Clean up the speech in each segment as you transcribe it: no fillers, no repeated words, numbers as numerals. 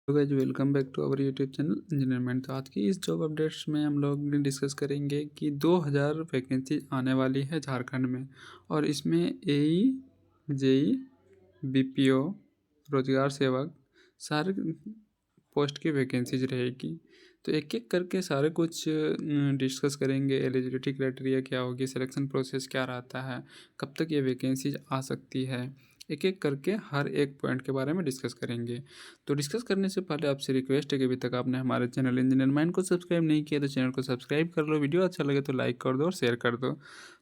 Hello guys, welcome back to our YouTube channel engineer mind. तो आज की इस जॉब अपडेट्स में हम लोग डिस्कस करेंगे कि 2000 वैकेंसी आने वाली है झारखंड में। और इसमें एई, जेई, बीपीओ, रोजगार सेवक सारे पोस्ट की वैकेंसीज रहेगी। तो एक एक करके सारे कुछ डिस्कस करेंगे। एलिजिबिलिटी क्राइटेरिया क्या होगी, सिलेक्शन प्रोसेस क्या रहता है, कब तक ये वैकेंसीज आ सकती है, एक एक करके हर एक पॉइंट के बारे में डिस्कस करेंगे। तो डिस्कस करने से पहले आपसे रिक्वेस्ट है कि अभी तक आपने हमारे चैनल इंजीनियर माइंड को सब्सक्राइब नहीं किया तो चैनल को सब्सक्राइब कर लो, वीडियो अच्छा लगे तो लाइक कर दो और शेयर कर दो।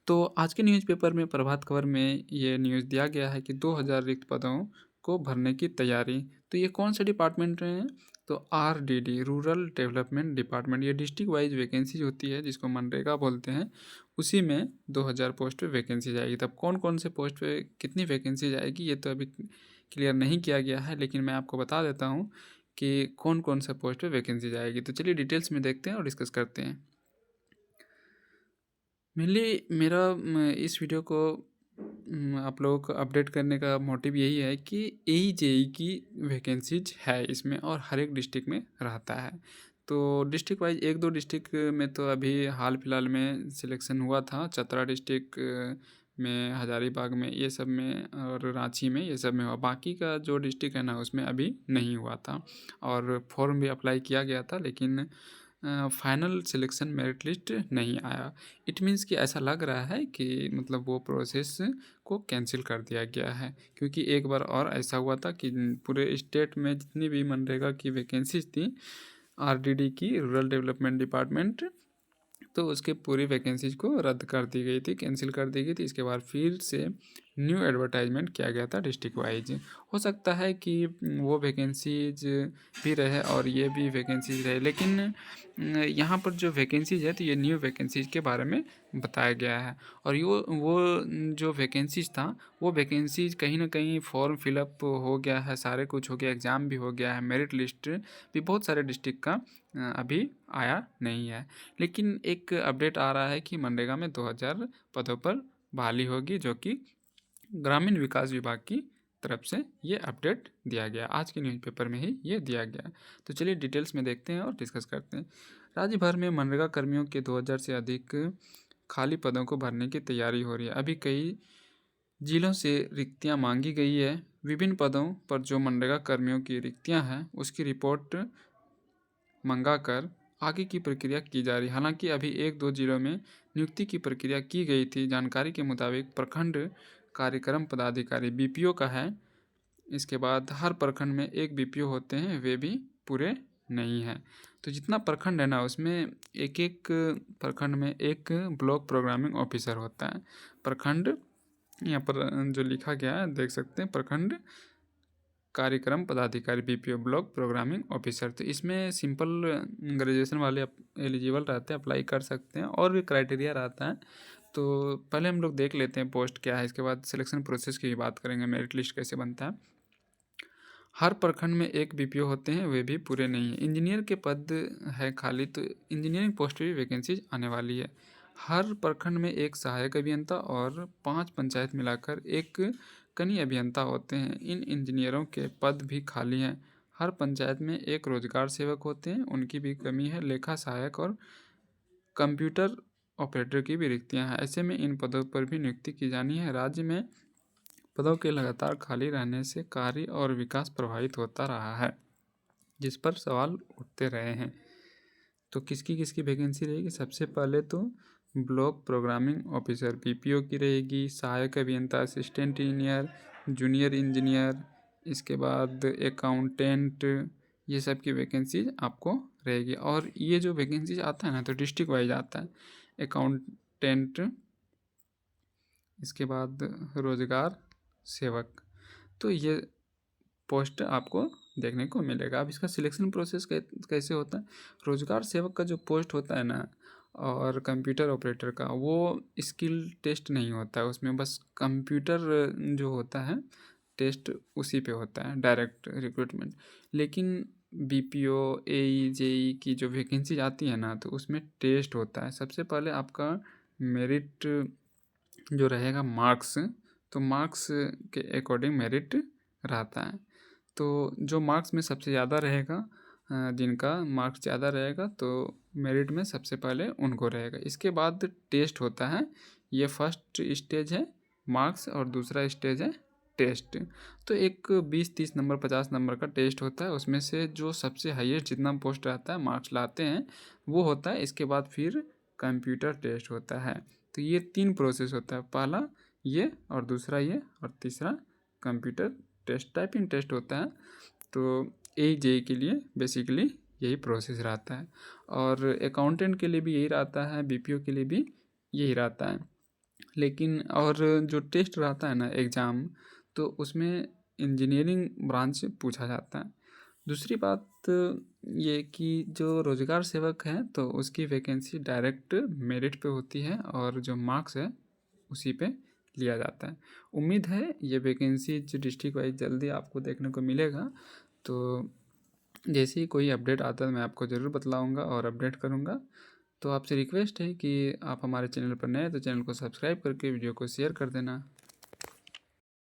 तो आज के न्यूज़पेपर में प्रभात खबर में ये न्यूज़ दिया गया है कि 2000 रिक्त पदों को भरने की तैयारी। तो ये कौन से डिपार्टमेंट हैं? तो RDD, रूरल डेवलपमेंट डिपार्टमेंट, ये डिस्ट्रिक्ट वाइज वैकेंसीज होती है जिसको मनरेगा बोलते हैं। उसी में 2000 पोस्ट पे वैकेंसी जाएगी। तब कौन कौन से पोस्ट पे कितनी वैकेंसी जाएगी ये तो अभी क्लियर नहीं किया गया है, लेकिन मैं आपको बता देता हूँ कि कौन कौन सा पोस्ट पे वैकेंसी जाएगी। तो चलिए डिटेल्स में देखते हैं और डिस्कस करते हैं। मेनली मेरा इस वीडियो को आप लोगों को अपडेट करने का मोटिव यही है कि AE-JE की वैकेंसीज है इसमें और हर एक डिस्ट्रिक्ट में रहता है। तो डिस्ट्रिक्ट वाइज एक दो डिस्ट्रिक्ट में तो अभी हाल फिलहाल में सिलेक्शन हुआ था। चतरा डिस्ट्रिक्ट में, हजारीबाग में, ये सब में, और रांची में, ये सब में हुआ। बाकी का जो डिस्ट्रिक्ट है ना उसमें अभी नहीं हुआ था। और फॉर्म भी अप्लाई किया गया था लेकिन फाइनल सिलेक्शन मेरिट लिस्ट नहीं आया। इट मीन्स कि ऐसा लग रहा है कि मतलब वो प्रोसेस को कैंसिल कर दिया गया है, क्योंकि एक बार और ऐसा हुआ था कि पूरे स्टेट में जितनी भी मनरेगा की वैकेंसीज थी, RDD की, रूरल डेवलपमेंट डिपार्टमेंट, तो उसके पूरी वैकेंसीज को रद्द कर दी गई थी, कैंसिल कर दी गई थी। इसके बाद फिर से न्यू एडवर्टाइजमेंट किया गया था डिस्ट्रिक्ट वाइज। हो सकता है कि वो वैकेंसीज भी रहे और ये भी वैकेंसीज रहे, लेकिन यहाँ पर जो वैकेंसीज है तो ये न्यू वैकेंसीज के बारे में बताया गया है। और वो जो वैकेंसीज था वो वैकेंसीज कहीं ना कहीं फॉर्म फिलअप हो गया है, सारे कुछ हो गया, एग्ज़ाम भी हो गया है, मेरिट लिस्ट भी बहुत सारे डिस्ट्रिक्ट का अभी आया नहीं है। लेकिन एक अपडेट आ रहा है कि मनरेगा में 2000 पदों पर बहाली होगी, जो कि ग्रामीण विकास विभाग की तरफ से ये अपडेट दिया गया। आज के न्यूज़पेपर में ही ये दिया गया। तो चलिए डिटेल्स में देखते हैं और डिस्कस करते हैं। राज्य भर में मनरेगा कर्मियों के 2000 से अधिक खाली पदों को भरने की तैयारी हो रही है। अभी कई जिलों से रिक्तियां मांगी गई है। विभिन्न पदों पर जो मनरेगा कर्मियों की रिक्तियां हैं उसकी रिपोर्ट मंगाकर आगे की प्रक्रिया की जा रही है। हालांकि अभी एक दो जिलों में नियुक्ति की प्रक्रिया की गई थी। जानकारी के मुताबिक प्रखंड कार्यक्रम पदाधिकारी BPO का है। इसके बाद हर प्रखंड में एक BPO होते हैं, वे भी पूरे नहीं हैं। तो जितना प्रखंड है ना उसमें एक एक प्रखंड में एक ब्लॉक प्रोग्रामिंग ऑफिसर होता है। प्रखंड यहाँ पर जो लिखा गया है देख सकते हैं, प्रखंड कार्यक्रम पदाधिकारी BPO, ब्लॉक प्रोग्रामिंग ऑफिसर। तो इसमें सिंपल ग्रेजुएशन वाले एलिजिबल रहते हैं, अप्लाई कर सकते हैं, और भी क्राइटेरिया रहता है। तो पहले हम लोग देख लेते हैं पोस्ट क्या है, इसके बाद सिलेक्शन प्रोसेस की बात करेंगे, मेरिट लिस्ट कैसे बनता है। हर प्रखंड में एक BPO होते हैं, वे भी पूरे नहीं हैं। इंजीनियर के पद है खाली, तो इंजीनियरिंग पोस्ट भी वैकेंसीज आने वाली है। हर प्रखंड में एक सहायक अभियंता और 5 पंचायत मिलाकर एक कनीय अभियंता होते हैं। इन इंजीनियरों के पद भी खाली हैं। हर पंचायत में एक रोजगार सेवक होते हैं, उनकी भी कमी है। लेखा सहायक और कंप्यूटर ऑपरेटर की भी रिक्तियां हैं। ऐसे में इन पदों पर भी नियुक्ति की जानी है। राज्य में पदों के लगातार खाली रहने से कार्य और विकास प्रभावित होता रहा है, जिस पर सवाल उठते रहे हैं। तो किसकी किसकी वैकेंसी रहेगी? सबसे पहले तो ब्लॉक प्रोग्रामिंग ऑफिसर BPO की रहेगी, सहायक अभियंता, असिस्टेंट इंजीनियर, जूनियर इंजीनियर, इसके बाद अकाउंटेंट, ये सब की वैकेंसीज आपको रहेगी। और ये जो वैकेंसीज आता है ना तो डिस्ट्रिक्ट वाइज आता है। अकाउंटेंट, इसके बाद रोजगार सेवक, तो ये पोस्ट आपको देखने को मिलेगा। अब इसका सिलेक्शन प्रोसेस कैसे होता है? रोजगार सेवक का जो पोस्ट होता है ना, और कंप्यूटर ऑपरेटर का, वो स्किल टेस्ट नहीं होता है उसमें, बस कंप्यूटर जो होता है टेस्ट उसी पे होता है, डायरेक्ट रिक्रूटमेंट। लेकिन BPO, AE-JE की जो वैकेंसी आती है ना तो उसमें टेस्ट होता है। सबसे पहले आपका मेरिट जो रहेगा, मार्क्स, तो मार्क्स के अकॉर्डिंग मेरिट रहता है। तो जो मार्क्स में सबसे ज़्यादा रहेगा, जिनका मार्क्स ज़्यादा रहेगा तो मेरिट में सबसे पहले उनको रहेगा। इसके बाद टेस्ट होता है। ये फर्स्ट स्टेज है मार्क्स और दूसरा स्टेज है टेस्ट। तो एक 20-30 नंबर 50 नंबर का टेस्ट होता है, उसमें से जो सबसे हाईएस्ट जितना पोस्ट रहता है मार्क्स लाते हैं वो होता है। इसके बाद फिर कंप्यूटर टेस्ट होता है। तो ये 3 प्रोसेस होता है, पहला ये और दूसरा ये और तीसरा कंप्यूटर टेस्ट, टाइपिंग टेस्ट होता है। तो AJE के लिए बेसिकली यही प्रोसेस रहता है और अकाउंटेंट के लिए भी यही रहता है, BPO के लिए भी यही रहता है। लेकिन और जो टेस्ट रहता है ना एग्ज़ाम, तो उसमें इंजीनियरिंग ब्रांच से पूछा जाता है। दूसरी बात ये कि जो रोज़गार सेवक है तो उसकी वैकेंसी डायरेक्ट मेरिट पे होती है और जो मार्क्स है उसी पे लिया जाता है। उम्मीद है ये वैकेंसी जो डिस्ट्रिक्ट वाइज जल्दी आपको देखने को मिलेगा। तो जैसे ही कोई अपडेट आता है मैं आपको ज़रूर बतलाऊँगा और अपडेट करूँगा। तो आपसे रिक्वेस्ट है कि आप हमारे चैनल पर नए हैं तो चैनल को सब्सक्राइब करके वीडियो को शेयर कर देना।